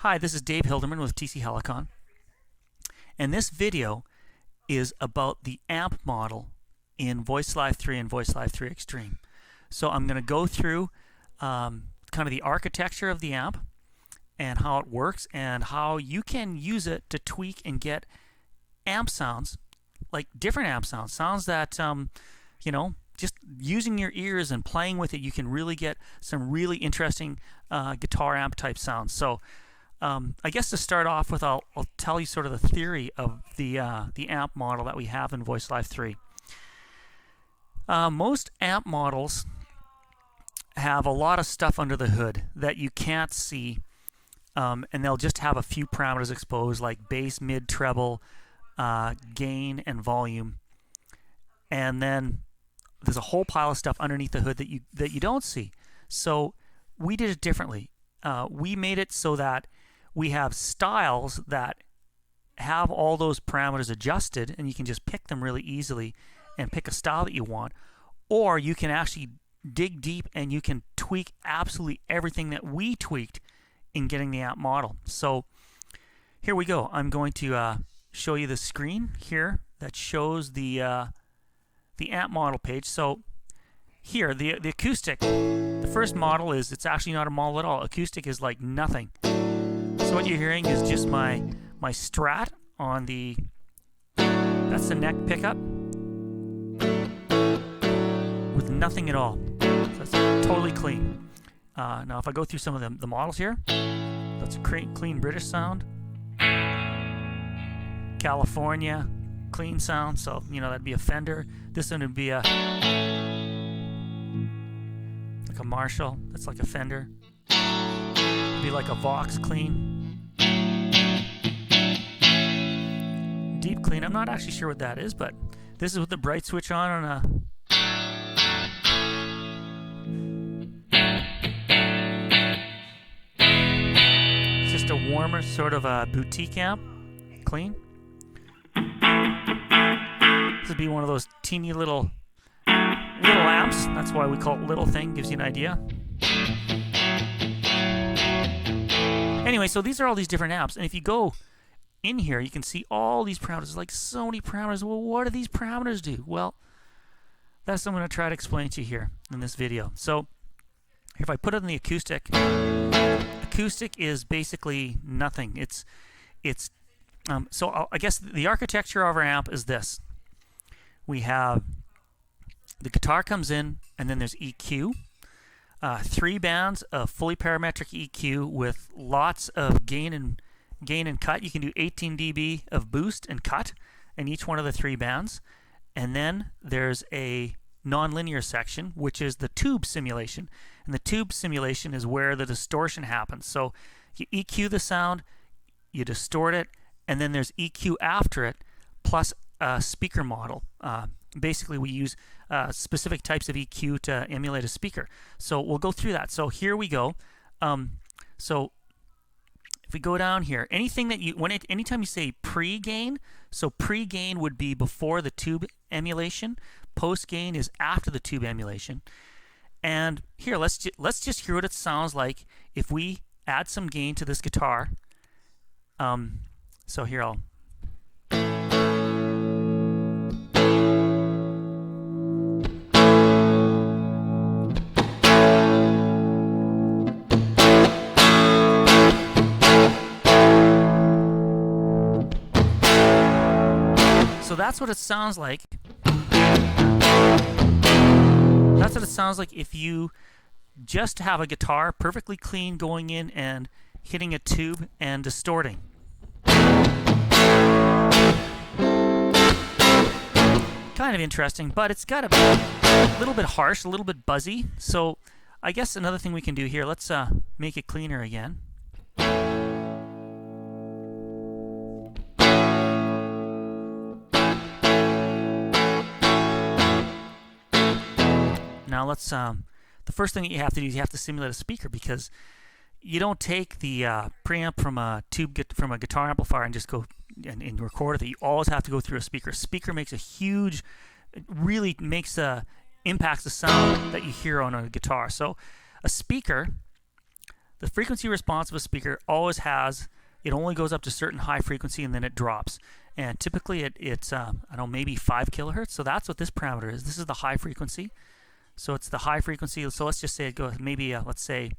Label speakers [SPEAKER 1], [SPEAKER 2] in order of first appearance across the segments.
[SPEAKER 1] Hi, this is Dave Hilderman with TC Helicon, and this video is about the amp model in VoiceLive 3 and VoiceLive 3 Extreme. So I'm going to go through kind of the architecture of the amp and how it works and how you can use it to tweak and get amp sounds, like different amp sounds, sounds that, you know, just using your ears and playing with it, you can really get some really interesting guitar amp type sounds. So I guess to start off with, I'll tell you sort of the theory of the amp model that we have in VoiceLive 3. Most amp models have a lot of stuff under the hood that you can't see, and they'll just have a few parameters exposed, like bass, mid, treble, gain, and volume. And then there's a whole pile of stuff underneath the hood that you don't see. So we did it differently. We made it so that we have styles that have all those parameters adjusted, and you can just pick them really easily and pick a style that you want. Or you can actually dig deep and you can tweak absolutely everything that we tweaked in getting the amp model. So here we go. I'm going to show you the screen here that shows the amp model page. So here, the acoustic, the first model it's actually not a model at all. Acoustic is like nothing. So what you're hearing is just my Strat on that's the neck pickup with nothing at all. So that's totally clean. Now if I go through some of the models here, that's a clean British sound. California, clean sound, so you know that'd be a Fender. This one would be like a Marshall. That's like a Fender. It'd be like a Vox clean. Deep clean. I'm not actually sure what that is, but this is with the bright switch on a. It's just a warmer sort of a boutique amp. Clean. This would be one of those teeny little amps. That's why we call it little thing. Gives you an idea. Anyway, so these are all these different amps, and if you go in here, you can see all these parameters. Like so many parameters. Well, what do these parameters do? Well, that's what I'm going to try to explain to you here in this video. So if I put it in the acoustic, acoustic is basically nothing. So I guess the architecture of our amp is this. We have the guitar comes in, and then there's EQ. 3 bands of fully parametric EQ with lots of gain and cut. You can do 18 dB of boost and cut in each one of the 3 bands. And then there's a nonlinear section, which is the tube simulation. And the tube simulation is where the distortion happens. So you EQ the sound, you distort it, and then there's EQ after it, plus a speaker model. Basically, we use specific types of EQ to emulate a speaker. So we'll go through that. So here we go. So if we go down here, anything that anytime you say pre-gain, so pre-gain would be before the tube emulation. Post-gain is after the tube emulation. And here, let's just hear what it sounds like if we add some gain to this guitar. So here I'll. So that's what it sounds like. That's what it sounds like if you just have a guitar perfectly clean going in and hitting a tube and distorting. Kind of interesting, but it's got a little bit harsh, a little bit buzzy. So I guess another thing we can do here, let's make it cleaner again. Now let's, the first thing that you have to do is you have to simulate a speaker, because you don't take the preamp from a guitar amplifier and just go and record it. You always have to go through a speaker. Speaker makes a huge, really makes impacts the sound that you hear on a guitar. So a speaker the frequency response of a speaker always has, it only goes up to certain high frequency and then it drops. And typically it's I don't know, maybe 5 kilohertz. So that's what this parameter is. This is the high frequency. So it's the high frequency. So let's just say it goes maybe let's say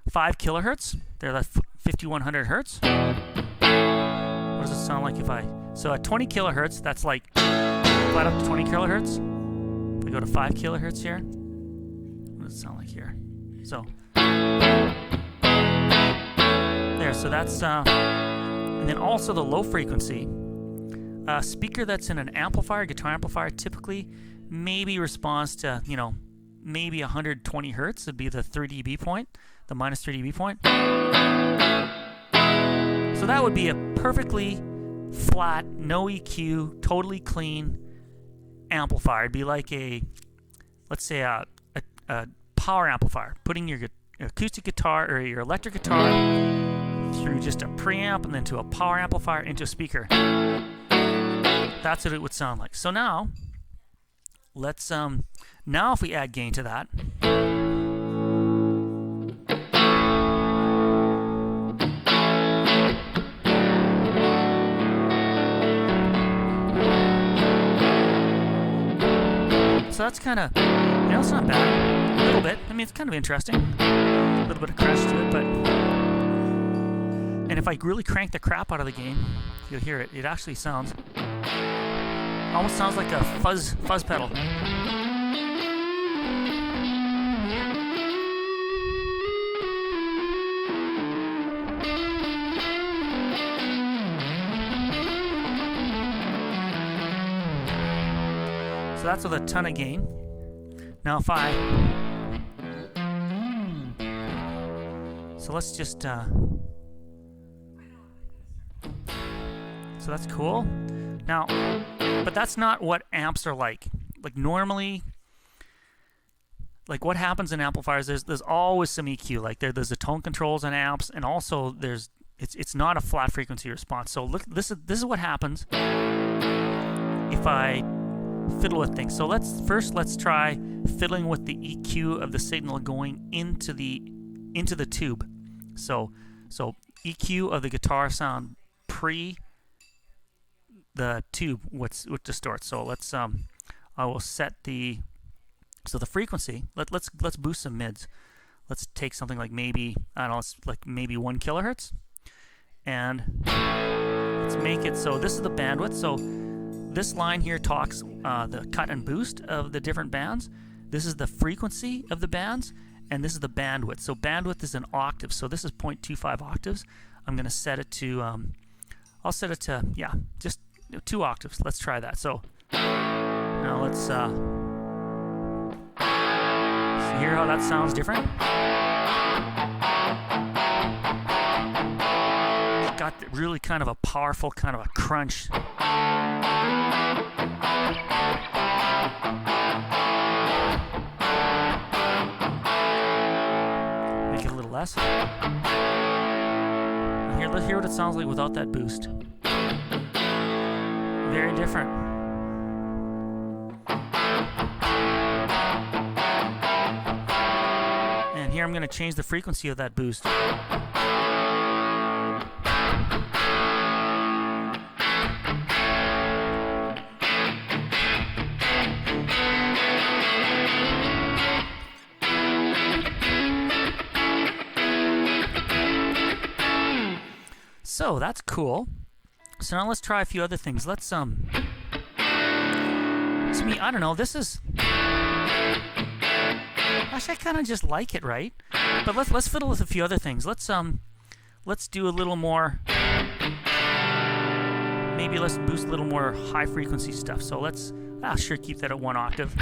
[SPEAKER 1] 5 kilohertz. They're like 5100 hertz. What does it sound like if so at 20 kilohertz, that's like flat up to 20 kilohertz. If we go to 5 kilohertz here, what does it sound like here? So there, so that's and then also the low frequency. A speaker that's in an amplifier, guitar amplifier, typically maybe responds to, you know, maybe 120 hertz would be the 3 dB point, the minus 3 dB point. So that would be a perfectly flat, no EQ, totally clean amplifier. It'd be like let's say a power amplifier, putting your acoustic guitar or your electric guitar through just a preamp and then to a power amplifier into a speaker. That's what it would sound like. So now, let's now if we add gain to that, so that's kind of, you know, it's not bad. A little bit. I mean, it's kind of interesting. A little bit of crunch to it, but. And if I really crank the crap out of the gain, you'll hear it. It actually sounds, almost sounds like a fuzz pedal. So that's with a ton of gain. Now if so let's just, so that's cool. Now, but that's not what amps are like. Like normally, like what happens in amplifiers, there's always some EQ. Like there's the tone controls on amps, and also it's not a flat frequency response. So look, this is what happens if I fiddle with things. So let's try fiddling with the EQ of the signal going into the tube. So EQ of the guitar sound pre the tube which distorts. So let's I will set the frequency. Let's boost some mids. Let's take something like maybe, I don't know, it's like maybe 1 kilohertz, and let's make it so this is the bandwidth. So this line here talks the cut and boost of the different bands. This is the frequency of the bands, and this is the bandwidth. So bandwidth is an octave. So this is 0.25 octaves. I'm going to set it to I'll set it to, yeah, just 2 octaves. Let's try that. So now let's see hear how that sounds different. It's got really kind of a powerful kind of a crunch. Make it a little less. Here, let's hear what it sounds like without that boost. Very different. And here I'm going to change the frequency of that boost. So that's cool. So now let's try a few other things. Let's to me, I don't know, this is actually I kind of just like it, right? But let's fiddle with a few other things. Let's do a little more, maybe let's boost a little more high frequency stuff. So let's sure keep that at 1 octave.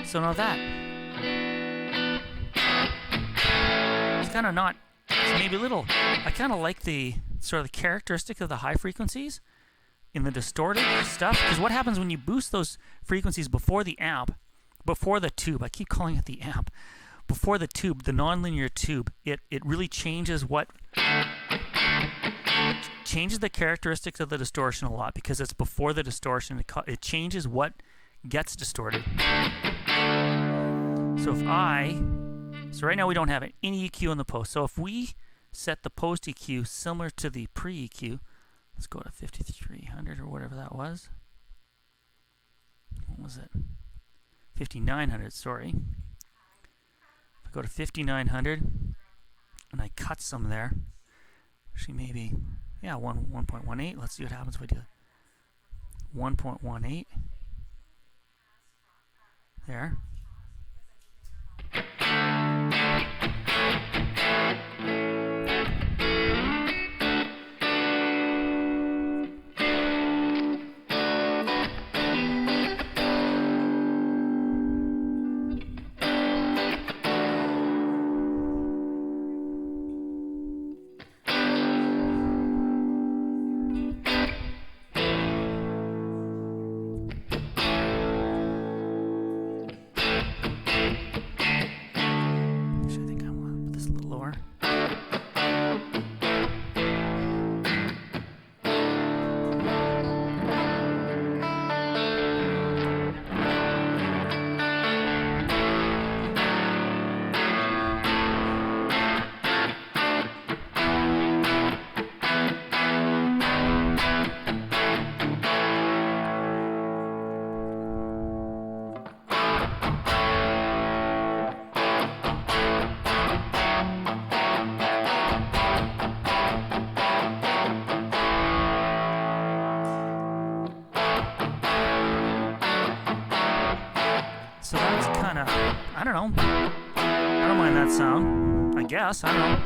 [SPEAKER 1] So now that it's kind of not, it's maybe a little, I kind of like the sort of the characteristic of the high frequencies in the distorted stuff, because what happens when you boost those frequencies before the amp, before the tube, I keep calling it the amp, before the tube, the nonlinear tube, it really changes what changes the characteristics of the distortion a lot because it's before the distortion. It changes what gets distorted. So right now we don't have any EQ in the post. So if we set the post EQ similar to the pre-EQ, let's go to 5300 or whatever that was. What was it? 5900, sorry. If I go to 5900 and I cut some there, actually maybe, yeah, 1.18. Let's see what happens if we do 1.18. There. So that's kind of, I don't know. I don't mind that sound, I guess. I don't know.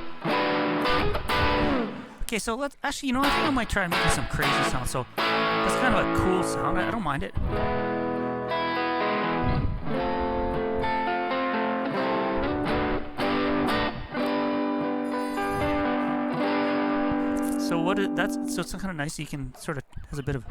[SPEAKER 1] Okay, so let's, actually, you know, I think I might try making some crazy sound. So that's kind of a cool sound. I don't mind it. So what is, so it's kind of nice. You can sort of, has a bit of.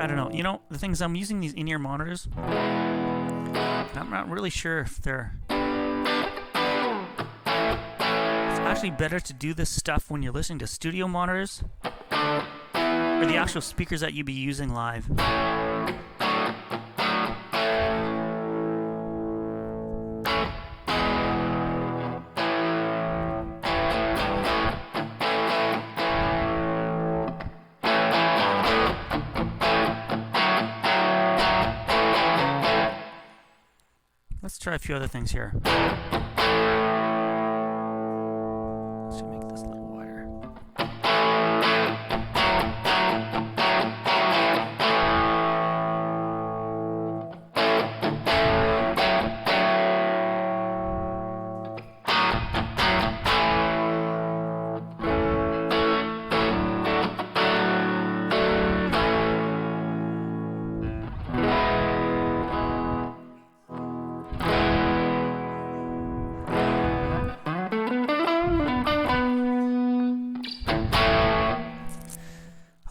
[SPEAKER 1] I don't know. You know, the thing is, I'm using these in-ear monitors. I'm not really sure if they're. It's actually better to do this stuff when you're listening to studio monitors or the actual speakers that you'd be using live. Let's try a few other things here. Let's make this a little wider.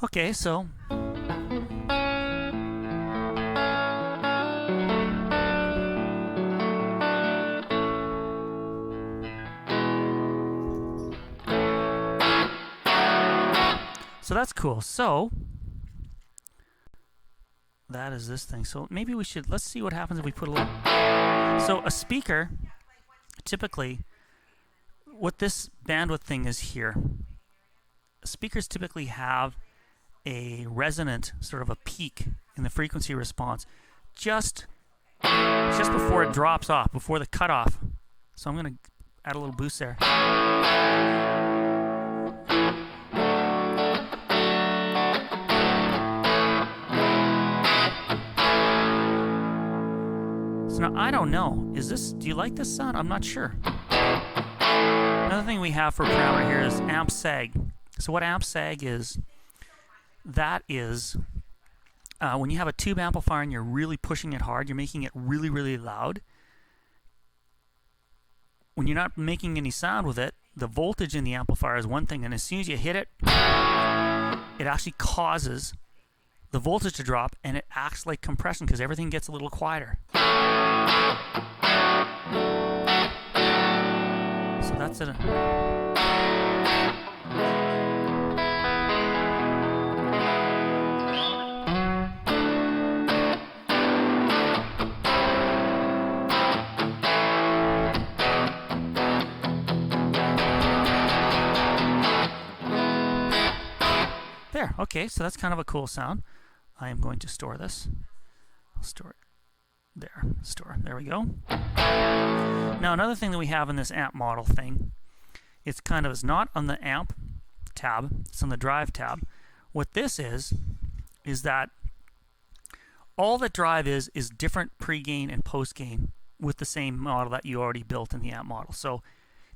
[SPEAKER 1] Okay, so that's cool. So that is this thing. So maybe we should, let's see what happens if we put a little. So a speaker, typically, what this bandwidth thing is here. Speakers typically have a resonant, sort of a peak in the frequency response just before it drops off, before the cutoff. So I'm going to add a little boost there. So now I don't know. Do you like this sound? I'm not sure. Another thing we have for parameter here is amp sag. So what amp sag is, that is when you have a tube amplifier and you're really pushing it hard, you're making it really, really loud. When you're not making any sound with it, the voltage in the amplifier is one thing, and as soon as you hit it, it actually causes the voltage to drop, and it acts like compression because everything gets a little quieter. So that's it. There, okay, so that's kind of a cool sound. I am going to store this. I'll store it there. There we go. Now another thing that we have in this amp model thing, it's not on the amp tab, it's on the drive tab. What this is that all that drive is different pre-gain and post-gain with the same model that you already built in the amp model. So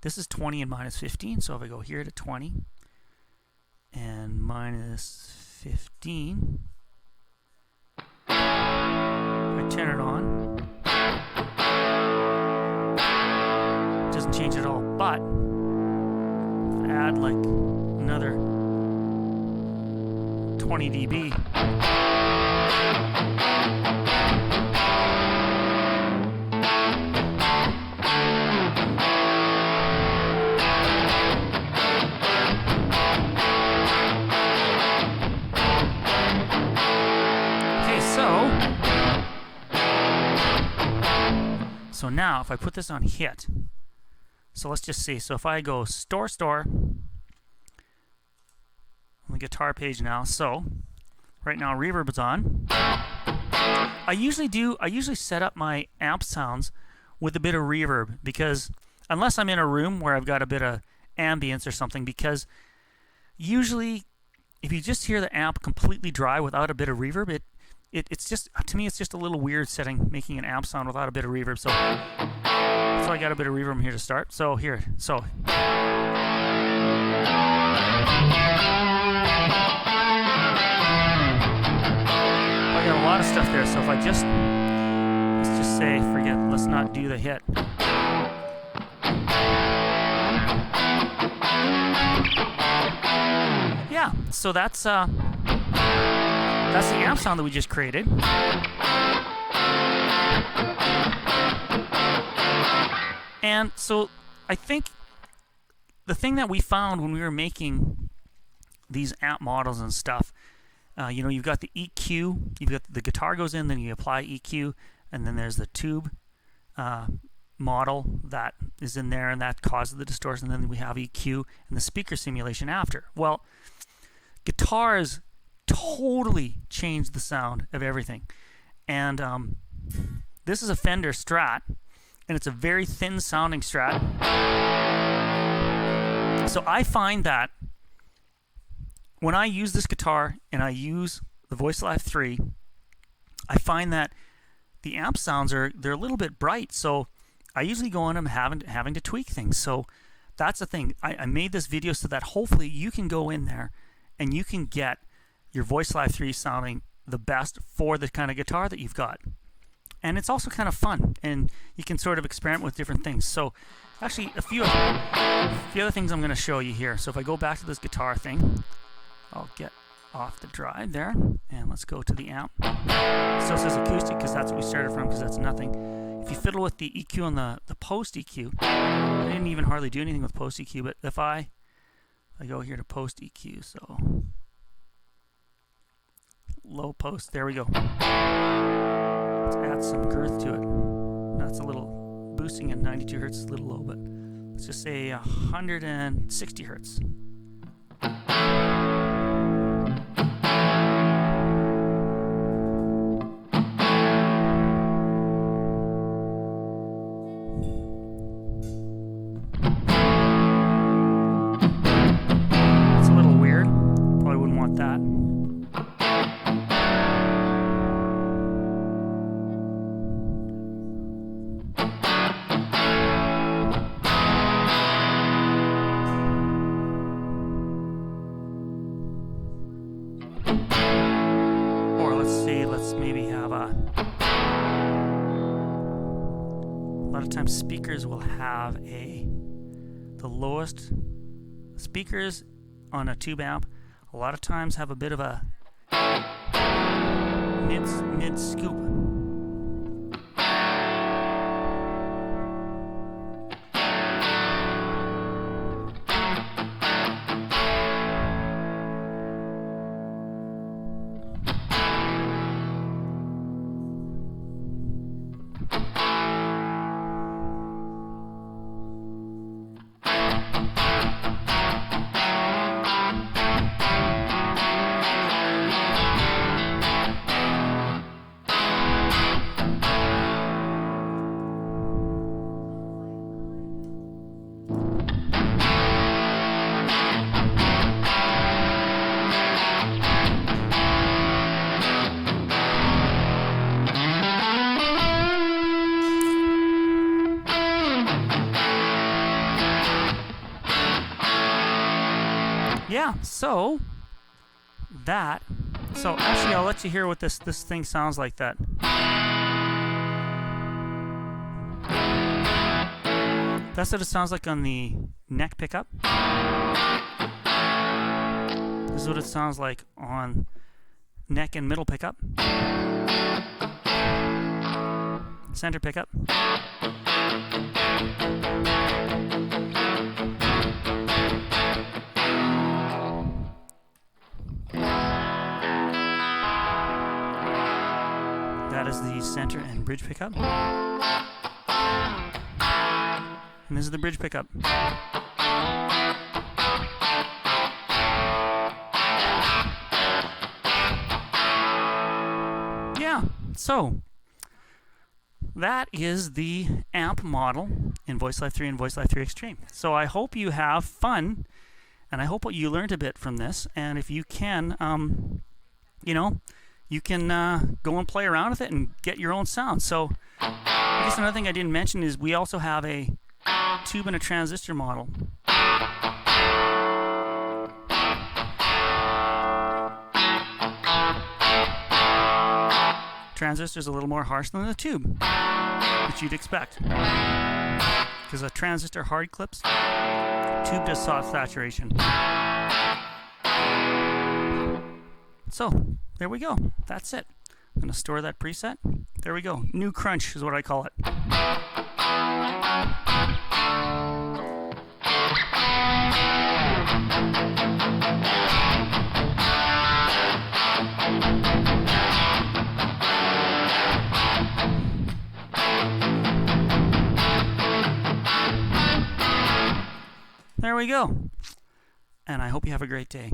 [SPEAKER 1] this is 20 and minus 15, so if I go here to 20 and minus 15, I turn it on, it doesn't change at all, but if I add like another 20 dB, so now if I put this on hit, so let's just see, so if I go store on the guitar page now, so right now reverb is on. I usually set up my amp sounds with a bit of reverb, because unless I'm in a room where I've got a bit of ambience or something, because usually if you just hear the amp completely dry without a bit of reverb, it's just, to me, it's just a little weird making an amp sound without a bit of reverb. So I got a bit of reverb here to start. So I got a lot of stuff there. So if let's just say, let's not do the hit. Yeah, so that's the amp sound that we just created. And so I think the thing that we found when we were making these amp models and stuff, you've got the EQ, you've got the guitar goes in, then you apply EQ, and then there's the tube model that is in there, and that causes the distortion. And then we have EQ and the speaker simulation after. Well, guitars totally changed the sound of everything. And this is a Fender Strat, and it's a very thin sounding Strat. So I find that when I use this guitar and I use the VoiceLive 3, I find that the amp sounds they're a little bit bright. So I usually go on them having to tweak things. So that's the thing. I made this video so that hopefully you can go in there and you can get your VoiceLive 3 sounding the best for the kind of guitar that you've got. And it's also kind of fun, and you can sort of experiment with different things. So actually a few other things I'm going to show you here. So if I go back to this guitar thing, I'll get off the drive there, and let's go to the amp. So it says acoustic because that's what we started from, because that's nothing. If you fiddle with the EQ and the post EQ, I didn't even hardly do anything with post EQ, but if I go here to post EQ, so low post, there we go. Let's add some girth to it. That's a little boosting at 92 hertz, is a little low, but let's just say 160 hertz. It's a little weird. Probably wouldn't want that. Or let's maybe have a lot of times speakers will have the lowest speakers on a tube amp a lot of times have a bit of a mid scoop. Yeah, so actually I'll let you hear what this thing sounds like. That's what it sounds like on the neck pickup. This is what it sounds like on neck and middle pickup. Center pickup. That is the center and bridge pickup. And this is the bridge pickup. Yeah, so that is the amp model in VoiceLive 3 and VoiceLive 3 Extreme. So I hope you have fun, and I hope you learned a bit from this. And if you can, you can go and play around with it and get your own sound. So I guess another thing I didn't mention is we also have a tube and a transistor model. Transistor's a little more harsh than the tube, which you'd expect, because a transistor hard clips, tube does soft saturation. So there we go. That's it. I'm going to store that preset. There we go. New crunch is what I call it. There we go. And I hope you have a great day.